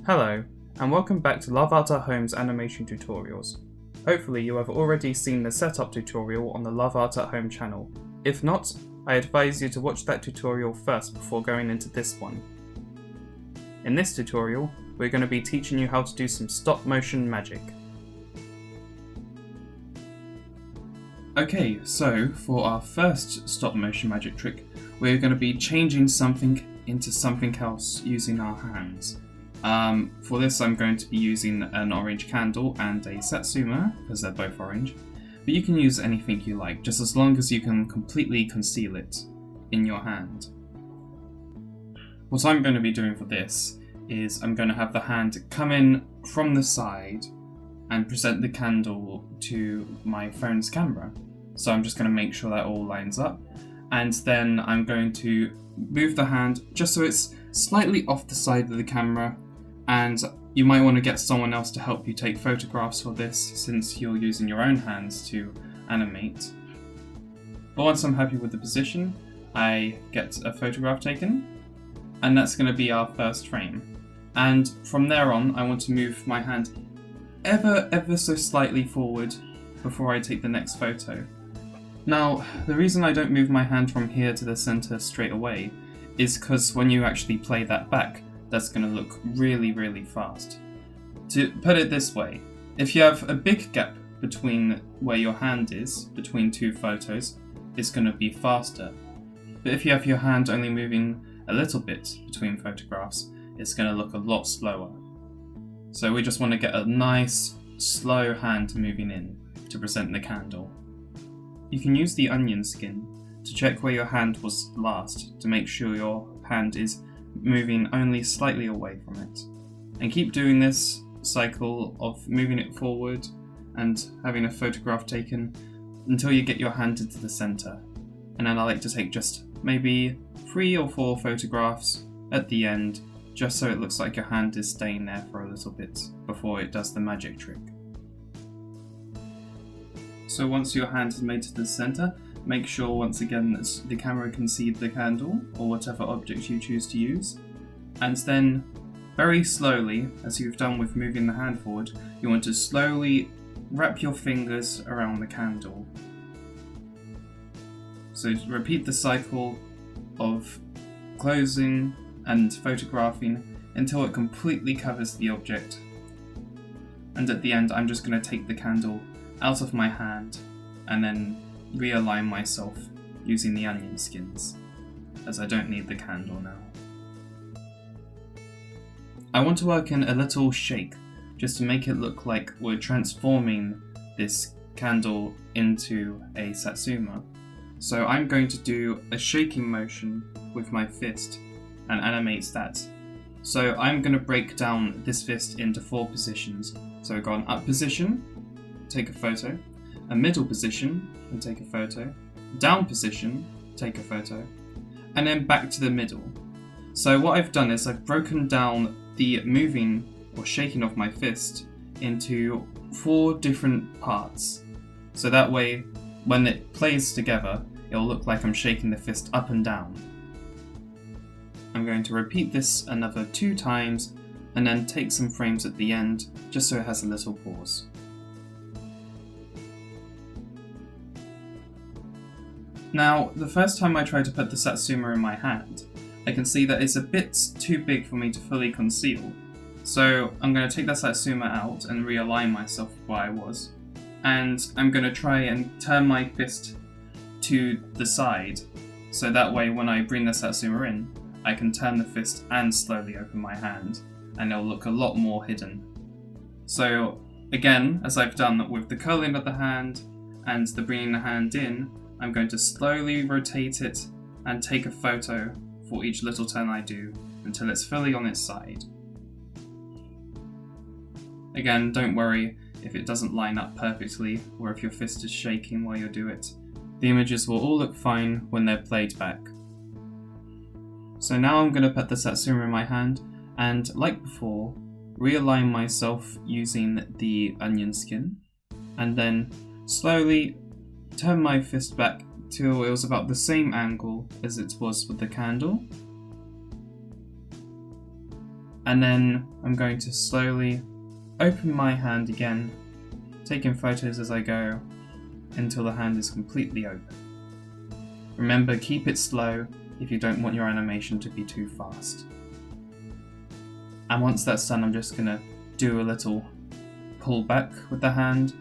Hello, and welcome back to Love Art at Home's animation tutorials. Hopefully you have already seen the setup tutorial on the Love Art at Home channel. If not, I advise you to watch that tutorial first before going into this one. In this tutorial, we're going to be teaching you how to do some stop motion magic. Okay, so for our first stop motion magic trick, we're going to be changing something into something else using our hands. For this I'm going to be using an orange candle and a satsuma, because they're both orange, but you can use anything you like, just as long as you can completely conceal it in your hand. What I'm going to be doing for this is I'm going to have the hand come in from the side and present the candle to my phone's camera. So I'm just going to make sure that all lines up, and then I'm going to move the hand just so it's slightly off the side of the camera, and you might want to get someone else to help you take photographs for this since you're using your own hands to animate. But once I'm happy with the position, I get a photograph taken, and that's going to be our first frame. And from there on, I want to move my hand ever so slightly forward before I take the next photo. Now, the reason I don't move my hand from here to the center straight away is because when you actually play that back, that's going to look really fast. To put it this way, if you have a big gap between where your hand is, between two photos, it's going to be faster. But if you have your hand only moving a little bit between photographs, it's going to look a lot slower. So we just want to get a nice, slow hand moving in to present the candle. You can use the onion skin to check where your hand was last to make sure your hand is moving only slightly away from it. And keep doing this cycle of moving it forward and having a photograph taken until you get your hand into the center. And then I like to take just maybe 3 or 4 photographs at the end, just so it looks like your hand is staying there for a little bit before it does the magic trick. So once your hand is made to the center, make sure once again that the camera can see the candle or whatever object you choose to use. And then very slowly, as you've done with moving the hand forward, you want to slowly wrap your fingers around the candle. So repeat the cycle of closing and photographing until it completely covers the object. And at the end, I'm just going to take the candle out of my hand and then realign myself using the onion skins, as I don't need the candle now. I want to work in a little shake just to make it look like we're transforming this candle into a satsuma. So I'm going to do a shaking motion with my fist and animate that. So I'm going to break down this fist into 4 positions. So I've got an up position, take a photo, a middle position, and take a photo, down position, take a photo, and then back to the middle. So what I've done is I've broken down the moving or shaking of my fist into 4 different parts. So that way, when it plays together, it'll look like I'm shaking the fist up and down. I'm going to repeat this another 2 times, and then take some frames at the end, just so it has a little pause. Now, the first time I try to put the satsuma in my hand, I can see that it's a bit too big for me to fully conceal. So I'm going to take that satsuma out and realign myself where I was. And I'm going to try and turn my fist to the side, so that way when I bring the satsuma in, I can turn the fist and slowly open my hand, and it'll look a lot more hidden. So again, as I've done with the curling of the hand and the bringing the hand in, I'm going to slowly rotate it and take a photo for each little turn I do until it's fully on its side. Again, don't worry if it doesn't line up perfectly or if your fist is shaking while you do it. The images will all look fine when they're played back. So now I'm going to put the satsuma in my hand and, like before, realign myself using the onion skin, and then slowly turn my fist back till it was about the same angle as it was with the candle. And then I'm going to slowly open my hand again, taking photos as I go until the hand is completely open. Remember, keep it slow if you don't want your animation to be too fast. And once that's done, I'm just going to do a little pull back with the hand.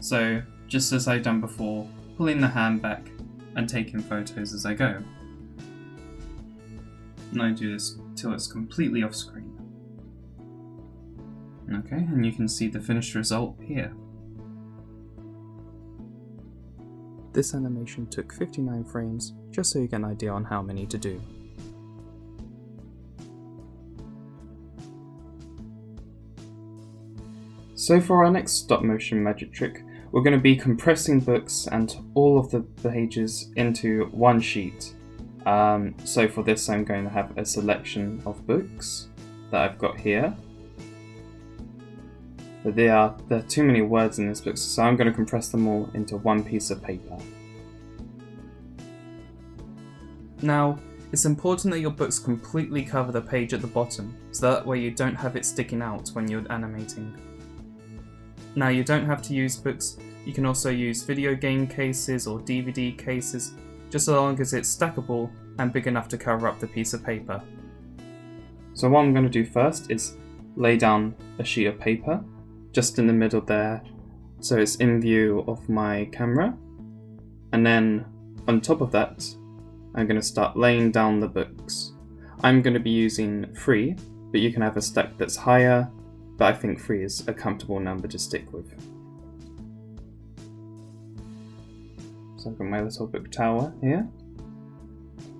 So just as I've done before, pulling the hand back and taking photos as I go. And I do this till it's completely off screen. Okay, and you can see the finished result here. This animation took 59 frames, just so you get an idea on how many to do. So for our next stop motion magic trick, we're going to be compressing books and all of the pages into one sheet. So for this I'm going to have a selection of books that I've got here. But there are too many words in this book, so I'm going to compress them all into one piece of paper. Now, it's important that your books completely cover the page at the bottom, so that way you don't have it sticking out when you're animating. Now, you don't have to use books, you can also use video game cases or DVD cases, just as long as it's stackable and big enough to cover up the piece of paper. So what I'm going to do first is lay down a sheet of paper, just in the middle there, so it's in view of my camera. And then on top of that, I'm going to start laying down the books. I'm going to be using 3, but you can have a stack that's higher, but I think 3 is a comfortable number to stick with. So I've got my little book tower here.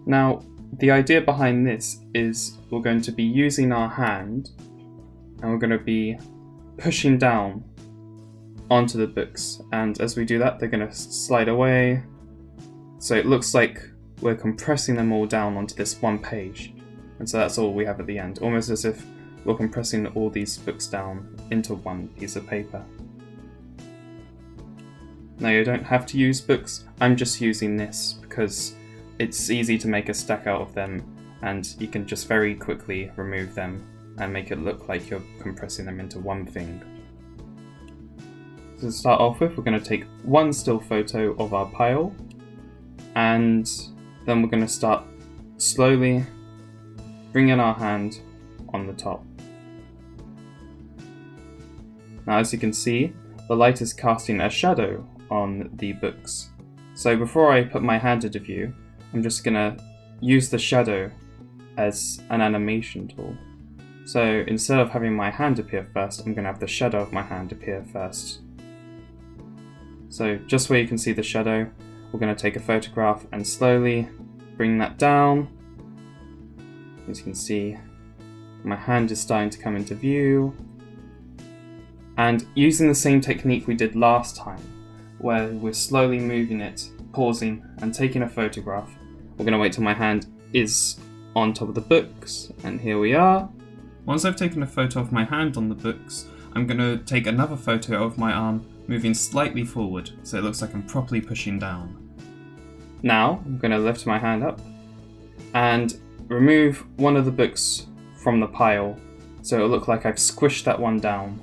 Now, the idea behind this is we're going to be using our hand, and we're going to be pushing down onto the books, and as we do that they're going to slide away, so it looks like we're compressing them all down onto this one page, and so that's all we have at the end, almost as if we're compressing all these books down into one piece of paper. Now you don't have to use books, I'm just using this because it's easy to make a stack out of them and you can just very quickly remove them and make it look like you're compressing them into one thing. So to start off with, we're going to take one still photo of our pile, and then we're going to start slowly bringing our hand on the top. Now as you can see, the light is casting a shadow on the books. So before I put my hand into view, I'm just going to use the shadow as an animation tool. So instead of having my hand appear first, I'm going to have the shadow of my hand appear first. So just where you can see the shadow, we're going to take a photograph and slowly bring that down. As you can see, my hand is starting to come into view. And using the same technique we did last time, where we're slowly moving it, pausing and taking a photograph, we're going to wait till my hand is on top of the books, and here we are. Once I've taken a photo of my hand on the books, I'm going to take another photo of my arm moving slightly forward, so it looks like I'm properly pushing down. Now, I'm going to lift my hand up and remove one of the books from the pile, so it'll look like I've squished that one down.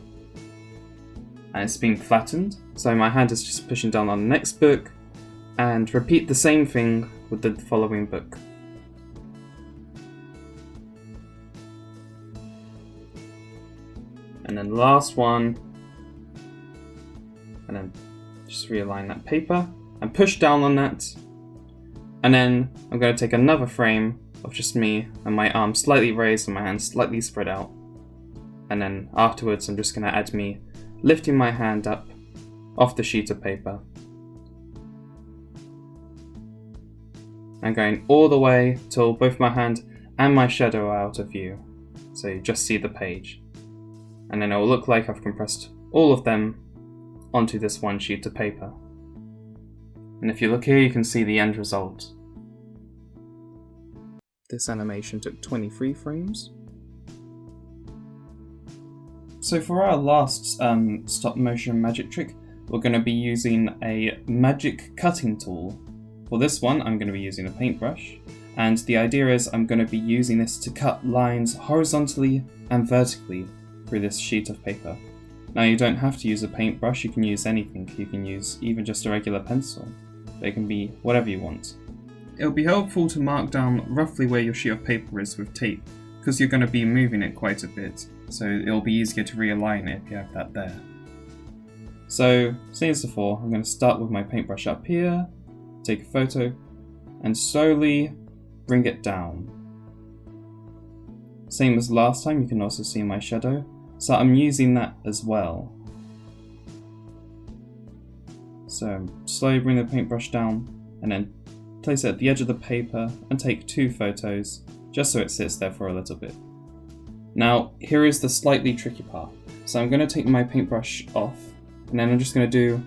And it's being flattened, so my hand is just pushing down on the next book, and repeat the same thing with the following book. And then the last one, and then just realign that paper and push down on that. And then I'm going to take another frame of just me and my arm slightly raised and my hand slightly spread out. And then afterwards I'm just going to add me lifting my hand up off the sheet of paper and going all the way till both my hand and my shadow are out of view, so you just see the page. And then it will look like I've compressed all of them onto this one sheet of paper. And if you look here, you can see the end result. This animation took 23 frames. So for our last stop motion magic trick, we're going to be using a magic cutting tool. For this one, I'm going to be using a paintbrush, And the idea is I'm going to be using this to cut lines horizontally and vertically through this sheet of paper. Now you don't have to use a paintbrush, you can use anything. You can use even just a regular pencil. They can be whatever you want. It'll be helpful to mark down roughly where your sheet of paper is with tape, because you're going to be moving it quite a bit, so it'll be easier to realign it if you have that there. So, same as before, I'm going to start with my paintbrush up here, take a photo, and slowly bring it down. Same as last time, you can also see my shadow, so I'm using that as well. So slowly bring the paintbrush down, and then place it at the edge of the paper and take 2 photos, just so it sits there for a little bit. Now, here is the slightly tricky part. So I'm going to take my paintbrush off, and then I'm just going to do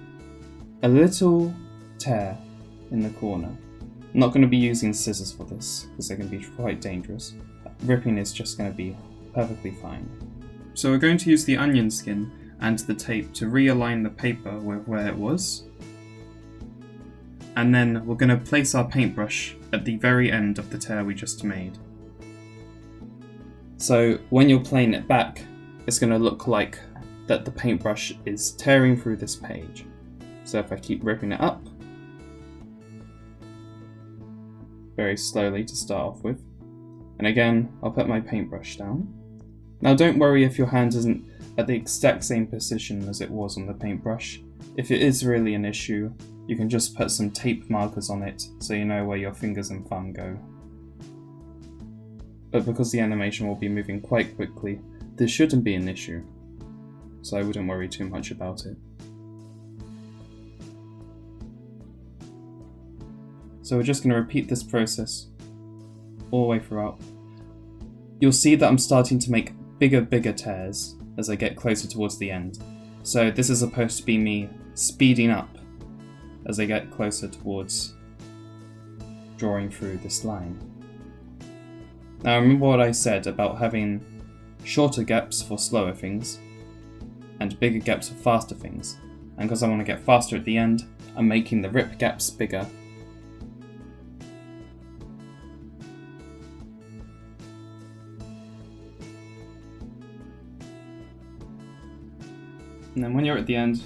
a little tear in the corner. I'm not going to be using scissors for this, because they can be quite dangerous. Ripping is just going to be perfectly fine. So we're going to use the onion skin and the tape to realign the paper with where it was. And then we're going to place our paintbrush at the very end of the tear we just made. So when you're playing it back, it's going to look like that the paintbrush is tearing through this page. So if I keep ripping it up, very slowly to start off with, and again I'll put my paintbrush down. Now don't worry if your hand isn't at the exact same position as it was on the paintbrush. If it is really an issue, you can just put some tape markers on it so you know where your fingers and thumb go. But because the animation will be moving quite quickly, this shouldn't be an issue, so I wouldn't worry too much about it. So we're just going to repeat this process all the way throughout. You'll see that I'm starting to make bigger tears as I get closer towards the end. So this is supposed to be me speeding up as I get closer towards drawing through this line. Now remember what I said about having shorter gaps for slower things and bigger gaps for faster things. And because I want to get faster at the end, I'm making the rip gaps bigger. And then when you're at the end,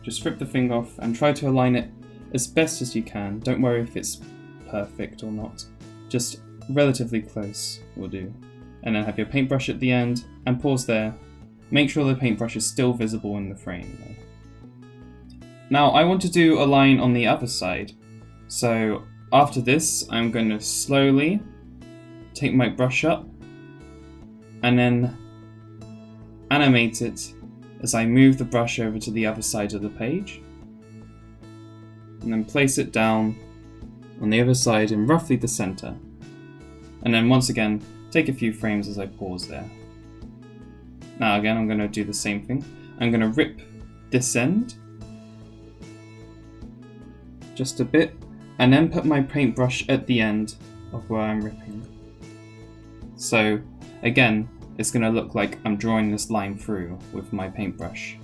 just rip the thing off and try to align it as best as you can. Don't worry if it's perfect or not. Just relatively close will do. And then have your paintbrush at the end and pause there. Make sure the paintbrush is still visible in the frame though. Now I want to do a line on the other side. So after this, I'm going to slowly take my brush up and then animate it as I move the brush over to the other side of the page, and then place it down on the other side in roughly the center. And then once again, take a few frames as I pause there. Now again, I'm going to do the same thing. I'm going to rip this end just a bit, and then put my paintbrush at the end of where I'm ripping. So again, it's going to look like I'm drawing this line through with my paintbrush.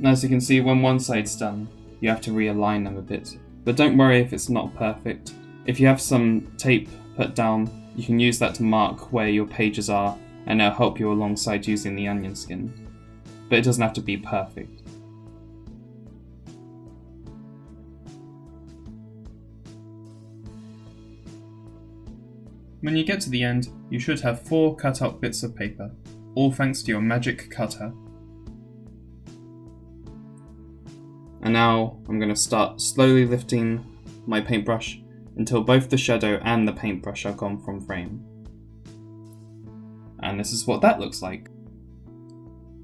Now as you can see, when one side's done, you have to realign them a bit. But don't worry if it's not perfect. If you have some tape put down, you can use that to mark where your pages are, and it'll help you alongside using the onion skin. But it doesn't have to be perfect. When you get to the end, you should have 4 cut out bits of paper, all thanks to your magic cutter. And now I'm going to start slowly lifting my paintbrush until both the shadow and the paintbrush are gone from frame. And this is what that looks like.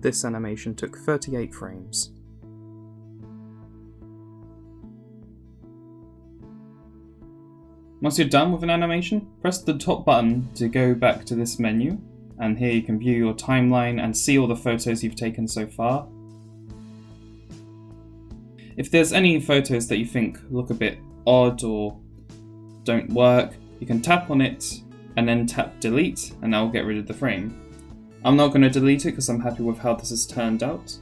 This animation took 38 frames. Once you're done with an animation, press the top button to go back to this menu, and here you can view your timeline and see all the photos you've taken so far. If there's any photos that you think look a bit odd or don't work, you can tap on it and then tap delete, and that will get rid of the frame. I'm not going to delete it because I'm happy with how this has turned out.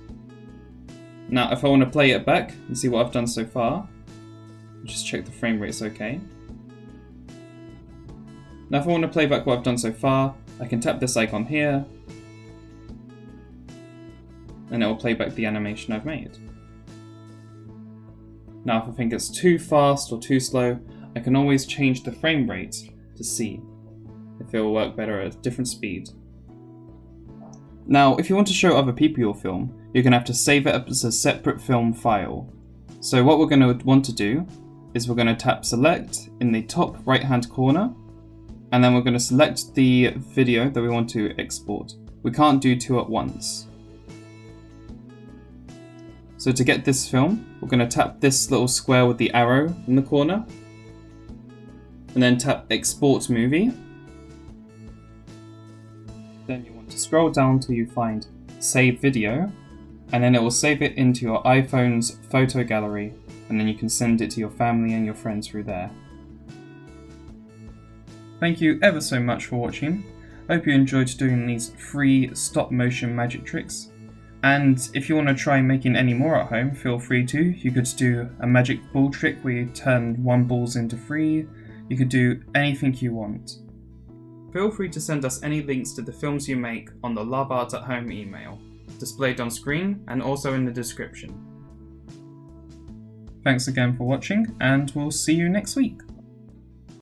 Now, if I want to play it back and see what I've done so far, just check the frame rate's okay. Now, if I want to play back what I've done so far, I can tap this icon here, and it will play back the animation I've made. Now, if I think it's too fast or too slow, I can always change the frame rate to see if it will work better at a different speed. Now, if you want to show other people your film, you're going to have to save it as a separate film file. So what we're going to want to do is we're going to tap select in the top right hand corner, and then we're going to select the video that we want to export. We can't do two at once. So to get this film, we're going to tap this little square with the arrow in the corner, and then tap export movie. Then you want to scroll down till you find save video, and then it will save it into your iPhone's photo gallery, and then you can send it to your family and your friends through there. Thank you ever so much for watching. I hope you enjoyed doing these free stop motion magic tricks. And if you want to try making any more at home, feel free to. You could do a magic ball trick where you turn 1 balls into 3. You could do anything you want. Feel free to send us any links to the films you make on the Love Art at Home email, displayed on screen and also in the description. Thanks again for watching, and we'll see you next week.